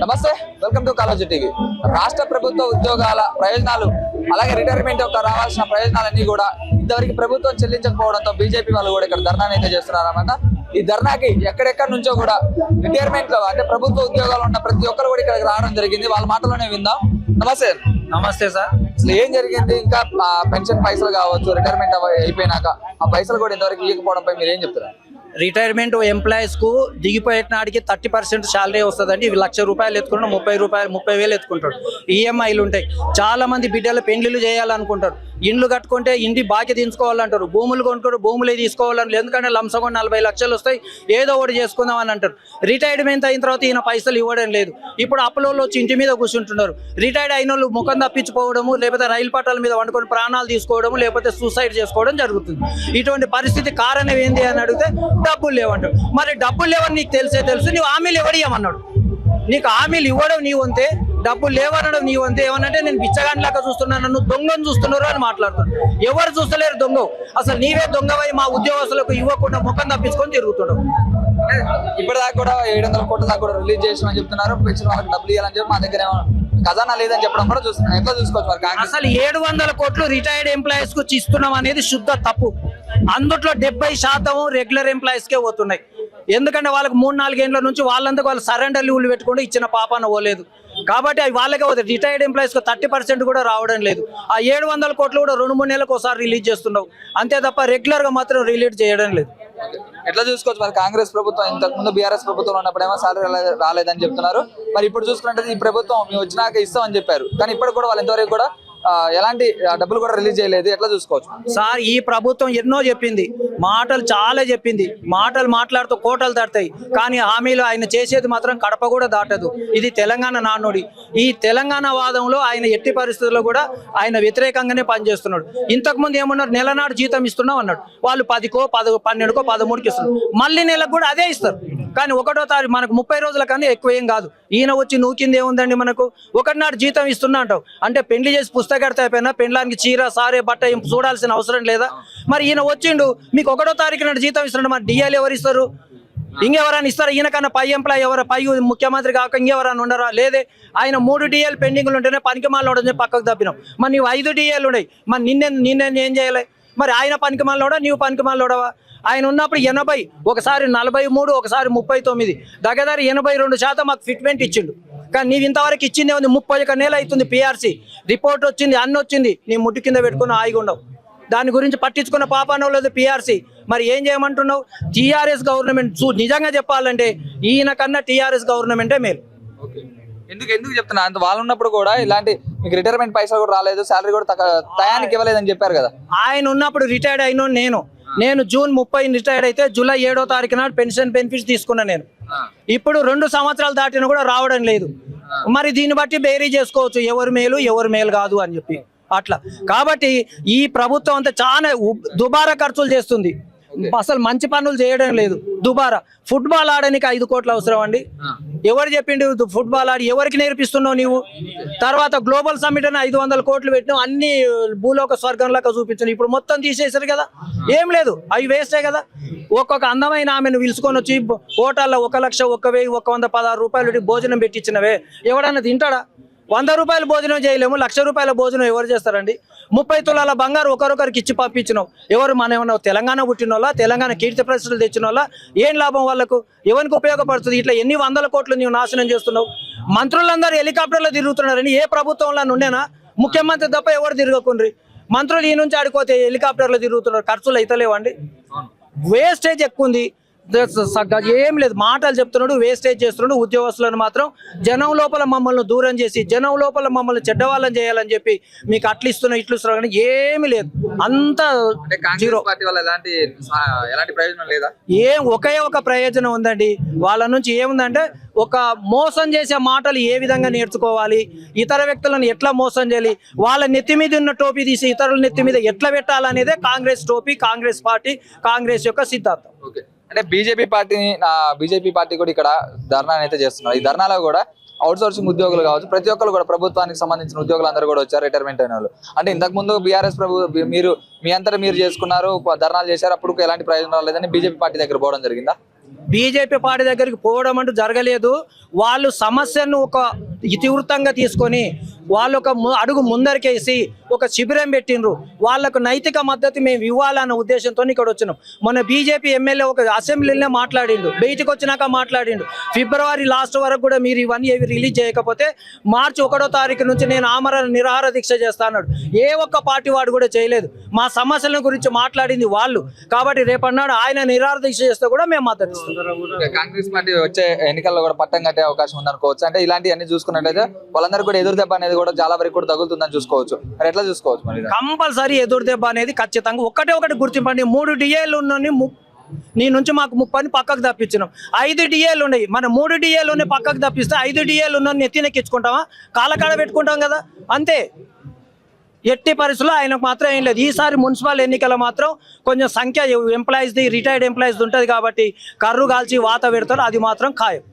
నమస్తే, welcome to college TV. రాష్ట్ర ప్రభుత్వ ఉద్యోగాల ప్రయోజనాలు అలాగే రిటైర్మెంట్ యొక్క రావాల్సిన ప్రయోజనాలన్నీ కూడా ఇంతవరకు ప్రభుత్వం చెల్లించకపోవడంతో బీజేపీ వాళ్ళు కూడా ఇక్కడ ధర్నా అయితే చేస్తున్నారు అన్నమాట. ఈ ధర్నాకి ఎక్కడెక్కడి నుంచో కూడా రిటైర్మెంట్ లో అంటే ప్రభుత్వ ఉద్యోగాలు ఉన్న ప్రతి ఒక్కరు కూడా ఇక్కడికి రావడం జరిగింది. వాళ్ళ మాటలోనే విందాం. నమస్తే. నమస్తే సార్. అసలు ఏం జరిగింది? ఇంకా పెన్షన్ పైసలు కావచ్చు, రిటైర్మెంట్ అయిపోయినాక ఆ పైసలు కూడా ఇంతవరకు ఇవ్వకపోవడంపై మీరు ఏం చెప్తారు? రిటైర్మెంట్ ఎంప్లాయీస్ కు దిగిపోయేట నాటికి 30% శాలరీ వస్తుందండి. ఇవి ₹1,00,000 ఎత్తుకుంటాడు, 30,000 ఎత్తుకుంటాడు. ఈఎంఐలు ఉంటాయి. చాలా మంది బిడ్డలు పెళ్లిళ్ళు చేయాలనుకుంటారు. ఇండ్లు కట్టుకుంటే ఇంటి బాకీ తీసుకోవాలంటారు. భూములు కొనుక్కుంటూ భూములే తీసుకోవాలంటారు. ఎందుకంటే లంసగా 40 లక్షలు వస్తాయి, ఏదో ఒకటి చేసుకుందాం అని అంటారు. రిటైర్మెంట్ అయిన తర్వాత ఈయన పైసలు ఇవ్వడం లేదు. ఇప్పుడు అప్పులలో వచ్చి ఇంటి మీద కూర్చుంటున్నారు. రిటైర్డ్ అయిన వాళ్ళు ముఖం తప్పించుకోవడము, లేకపోతే రైలు పట్టాల మీద వండుకొని ప్రాణాలు తీసుకోవడము, లేకపోతే సూసైడ్ చేసుకోవడం జరుగుతుంది. ఇటువంటి పరిస్థితి కారణం ఏంటి అని అడిగితే డబ్బులు లేవంటాడు. మరి డబ్బులు లేవని నీకు తెలుసు, నువ్వు హామీలు ఇవ్వడమన్నాడు. నీకు హామీలు ఇవ్వడం నీ వంతే, డబ్బులు లేవనడం నీ వంతే. ఏమనంటే నేను బిచ్చగానిలాగా చూస్తున్నాను, నన్ను దొంగను చూస్తున్నారు అని మాట్లాడుతున్నాను. ఎవరు చూస్తలేరు దొంగ. అసలు నీవే దొంగవై మా ఉద్యోగస్తులకు ఇవ్వకుండా ముఖం తప్పించుకొని తిరుగుతున్నావు. ఇప్పటిదాకా కూడా 700 కోట్ల దాకా కూడా రిలీజ్ చేసామని చెప్తున్నారు. పెన్షన్ వాళ్ళకి డబ్బులు ఇవ్వాలని చెప్పి మా దగ్గర ఖజానా లేదని చెప్పడం కూడా చూస్తున్నాం. ఎట్లా చూసుకోవచ్చు? అసలు 700 కోట్లు రిటైర్డ్ ఎంప్లాయీస్ కు ఇస్తున్నాం అనేది శుద్ధ తప్పు. అందుట్లో 70% రెగ్యులర్ ఎంప్లాయీస్ కే పోతున్నాయి. ఎందుకంటే వాళ్ళకి 3-4 ఏళ్ల నుంచి వాళ్ళంతకు వాళ్ళు సరెండర్ లీవ్లు పెట్టుకుంటూ ఇచ్చిన పాపాన పోలేదు. కాబట్టి అవి వాళ్ళకే పోతాయి. రిటైర్డ్ ఎంప్లాయీస్ కు 30% కూడా రావడం లేదు. ఆ 700 కోట్లు కూడా 2-3 నెలలకు ఒకసారి రిలీజ్ చేస్తున్నావు అంతే తప్ప రెగ్యులర్ గా మాత్రం రిలీజ్ చేయడం లేదు. ఎట్లా చూసుకోవచ్చు మరి? కాంగ్రెస్ ప్రభుత్వం ఇంతకు ముందు బీఆర్ఎస్ ప్రభుత్వం ఉన్నప్పుడేమో సాలరీ రాలేదని చెప్తున్నారు. మరి ఇప్పుడు చూసుకున్నట్టు ఈ ప్రభుత్వం మేము వచ్చినాక ఇస్తామని చెప్పారు, కానీ ఇప్పటికి కూడా వాళ్ళు ఇంతవరకు కూడా ఎలాంటి డబ్బులు కూడా రిలీజ్ చేయలేదు. ఎట్లా చూసుకోవచ్చు సార్? ఈ ప్రభుత్వం ఎన్నో చెప్పింది, మాటలు చాలా చెప్పింది. మాటలు మాట్లాడుతూ కోటలు దాటుతాయి, కానీ హామీలు ఆయన చేసేది మాత్రం కడప కూడా దాటదు. ఇది తెలంగాణ నానుడి. ఈ తెలంగాణ వాదంలో ఆయన ఎట్టి పరిస్థితుల్లో కూడా ఆయన వ్యతిరేకంగానే పనిచేస్తున్నాడు. ఇంతకుముందు ఏమన్నారు, నెలనాడు జీతం ఇస్తున్నాం అన్నాడు. వాళ్ళు 10కో 12కో 13కి ఇస్తున్నారు. మళ్ళీ నెలకు కూడా అదే ఇస్తారు. కానీ 1వ తారీఖు మనకు 30 రోజుల కన్నా ఎక్కువ ఏం కాదు. ఈయన వచ్చి నూకింది ఏముందండి మనకు? ఒకటినాడు జీతం ఇస్తున్నా అంటావు. అంటే పెళ్లి చేసి పుస్తకడితే అయిపోయినా పెండ్లానికి చీర సారే బట్ట ఏం చూడాల్సిన అవసరం లేదా? మరి ఈయన వచ్చిండు మీకు 1వ తారీఖు నాడు జీతం ఇస్తున్నాడు. మరి డిఎల్ ఎవరు ఇస్తారు? ఇంకెవరైనా ఇస్తారా? ఈయనకన్నా పై ఎంప్లాయ్ ఎవరు? పై ముఖ్యమంత్రి కాక ఇంకెవరైనా ఉండరా? లేదే. ఆయన 3 డిఎల్ పెండింగ్లు ఉంటేనే పనికి మాలోడని పక్కకు తప్పినాం. మరి నీవు 5 డిఎల్ ఉన్నాయి. మరి నిన్నే ఏం చేయాలి? మరి ఆయన పనికి మాలోడా, నీవు పనికి మాలోడవా? ఆయన ఉన్నప్పుడు 80, ఒకసారి 43, ఒకసారి 39, దగ్గర 82% మాకు ఫిట్మెంట్ ఇచ్చిండు. కానీ నీవు ఇంతవరకు ఇచ్చిందే ఉంది. 31 నెలలు అవుతుంది. పిఆర్సీ రిపోర్ట్ వచ్చింది, అన్ని వచ్చింది. నీ ముట్టు కింద పెట్టుకుని హాయిగా ఉండవు. దాని గురించి పట్టించుకున్న పాపానో లేదు పిఆర్సీ. మరి ఏం చేయమంటున్నావు? టీఆర్ఎస్ గవర్నమెంట్ నిజంగా చెప్పాలంటే ఈయన కన్నా టీఆర్ఎస్ గవర్నమెంటే మేలు. ఎందుకు చెప్తున్నా అంత? వాళ్ళు ఉన్నప్పుడు కూడా ఇలాంటి మీకు రిటైర్మెంట్ పైసలు కూడా రాలేదు, శాలరీ కూడా టయానికి ఇవ్వలేదని చెప్పారు కదా. ఆయన ఉన్నప్పుడు రిటైర్డ్ అయిన నేను జూన్ 30 రిటైర్డ్ అయితే జూలై 7వ తారీఖు నాడు పెన్షన్ బెనిఫిట్స్ తీసుకున్నా. నేను ఇప్పుడు 2 సంవత్సరాలు దాటినా కూడా రావడం లేదు. మరి దీన్ని బట్టి బేరీ చేసుకోవచ్చు ఎవరు మేలు కాదు అని చెప్పి అట్లా. కాబట్టి ఈ ప్రభుత్వం అంతా చాలా దుబారా ఖర్చులు చేస్తుంది. అసలు మంచి పనులు చేయడం లేదు. దుబారా. ఫుట్బాల్ ఆడడానికి 5 కోట్లు అవసరం అండి. ఎవరు చెప్పిండు ఫుట్బాల్ ఆడి? ఎవరికి నేర్పిస్తున్నావు నీవు? తర్వాత గ్లోబల్ సమ్మిట్ అని 500 కోట్లు పెట్టినావు. అన్ని భూలోక స్వర్గంలాగా చూపించాను. ఇప్పుడు మొత్తం తీసేసారు కదా, ఏం లేదు. అవి వేస్టే కదా. ఒక్కొక్క అందమైన ఆమెను పిలుచుకొని వచ్చి హోటల్లో 1,00,000, 1,000, 116 రూపాయలు భోజనం పెట్టించినవే ఎవడన్నా తింటాడా? 100 రూపాయల భోజనం చేయలేము, ₹1,00,000 భోజనం ఎవరు చేస్తారండి? 30 తులాల బంగారు ఒకరొకరికి ఇచ్చి పంపించినావు. ఎవరు? మన ఏమన్నా తెలంగాణ పుట్టిన వాళ్ళ, తెలంగాణ కీర్తి ప్రశ్నలు తెచ్చిన వాళ్ళ? ఏం లాభం వాళ్ళకు? ఎవరికి ఉపయోగపడుతుంది? ఇట్లా ఎన్ని 100 కోట్లు నీవు నాశనం చేస్తున్నావు. మంత్రులందరూ హెలికాప్టర్లో తిరుగుతున్నారని ఏ ప్రభుత్వంలో ఉండేనా? ముఖ్యమంత్రి తప్ప ఎవరు తిరగకుండ్రి. మంత్రులు ఈ నుంచి ఆడిపోతే హెలికాప్టర్లో తిరుగుతున్నారు. ఖర్చులు అయితలేవండి. వేస్టేజ్ ఎక్కువ ఉంది. ఏం లేదు, మాటలు చెప్తున్నాడు, వేస్టేజ్ చేస్తున్నాడు. ఉద్యోగస్తులను మాత్రం జనం లోపల మమ్మల్ని దూరం చేసి జనం లోపల మమ్మల్ని చెడ్డవాళ్ళని చేయాలని చెప్పి మీకు ఇట్లు ఇస్తున్నారు కానీ ఏమి లేదు. అంతా జీరో. ఎలాంటి ప్రయోజనం లేదా? ఒకే ఒక ప్రయోజనం ఉందండి. వాళ్ళ నుంచి ఏముందంటే ఒక మోసం చేసే మాటలు ఏ విధంగా నేర్చుకోవాలి, ఇతర వ్యక్తులను ఎట్లా మోసం చేయాలి, వాళ్ళ నెత్తి మీద ఉన్న టోపీ తీసి ఇతరుల నెత్తి మీద ఎట్లా పెట్టాలనేదే కాంగ్రెస్ టోపీ, కాంగ్రెస్ పార్టీ, కాంగ్రెస్ యొక్క సిద్ధాంతం. అంటే బీజేపీ పార్టీ కూడా ఇక్కడ ధర్నా అయితే చేస్తున్నారు. ఈ ధర్నాలో కూడా అవుట్ సోర్సింగ్ ఉద్యోగులు కావచ్చు, ప్రతి ఒక్కరు కూడా ప్రభుత్వానికి సంబంధించిన ఉద్యోగులు అందరూ కూడా వచ్చారు, రిటైర్మెంట్ అయిన వాళ్ళు. అంటే ఇంతకు ముందు బీఆర్ఎస్ మీ అంతటా మీరు చేసుకున్నారు, ధర్నాలు చేశారు, అప్పుడు ఎలాంటి ప్రయోజనాలు లేదని బీజేపీ పార్టీ దగ్గర పోవడం జరిగిందా? బీజేపీ పార్టీ దగ్గరికి పోవడం అంటూ జరగలేదు. వాళ్ళు సమస్యను ఒక ఇతివృత్తంగా తీసుకొని వాళ్ళు ఒక అడుగు ముందరికేసి ఒక శిబిరం పెట్టిండ్రు. వాళ్ళకు నైతిక మద్దతు మేము ఇవ్వాలన్న ఉద్దేశంతో ఇక్కడ వచ్చినాం. మొన్న బీజేపీ ఎమ్మెల్యే ఒక అసెంబ్లీలో మాట్లాడిండు, బయటకు వచ్చినాక మాట్లాడిండు, ఫిబ్రవరి లాస్ట్ వరకు కూడా మీరు ఇవన్నీ ఏవి రిలీజ్ చేయకపోతే మార్చి 1వ తారీఖు నుంచి నేను ఆమరణ నిరాహార దీక్ష చేస్తాను. ఏ ఒక్క పార్టీ వాడు కూడా చేయలేదు. మా సమస్యల గురించి మాట్లాడింది వాళ్ళు. కాబట్టి రేపన్నాడు ఆయన నిరాహార దీక్ష చేస్తే కూడా మేము మద్దతు ఇస్తాం. కాంగ్రెస్ పార్టీ వచ్చే ఎన్నికల్లో కూడా పట్టం కట్టే అవకాశం ఉందనుకోవచ్చు. అంటే ఇలాంటివన్నీ చూసుకున్నట్లయితే వాళ్ళందరూ కూడా ఎదురు దెబ్బ అనేది కూడా చాలా వరకు కూడా తగులుతుందని చూసుకోవచ్చు. మరి ఎట్లా చూసుకోవచ్చు? మరి కంపల్సరీ ఎదురు దెబ్బ అనేది ఖచ్చితంగా ఒకటి గుర్తింపండి. 3 డిఏలు ఉన్నాయి, నీ నుంచి మాకు 30 పక్కకు తప్పించినాం. 5 డిఏలు ఉన్నాయి, మన 3 డిఏలు ఉన్నాయి పక్కకు తప్పిస్తే 5 డిఏలు ఉన్న నెత్తినెక్కించుకుంటామా, కాలకాడ పెట్టుకుంటాం కదా, అంతే. ఎట్టి పరిస్థితుల్లో ఆయనకు మాత్రం ఏం లేదు. ఈసారి మున్సిపల్ ఎన్నికల మాత్రం కొంచెం సంఖ్య ఎంప్లాయీస్ది రిటైర్డ్ ఎంప్లాయీస్ది ఉంటుంది కాబట్టి కర్రు కాల్చి వాత పెడతారు, అది మాత్రం ఖాయం.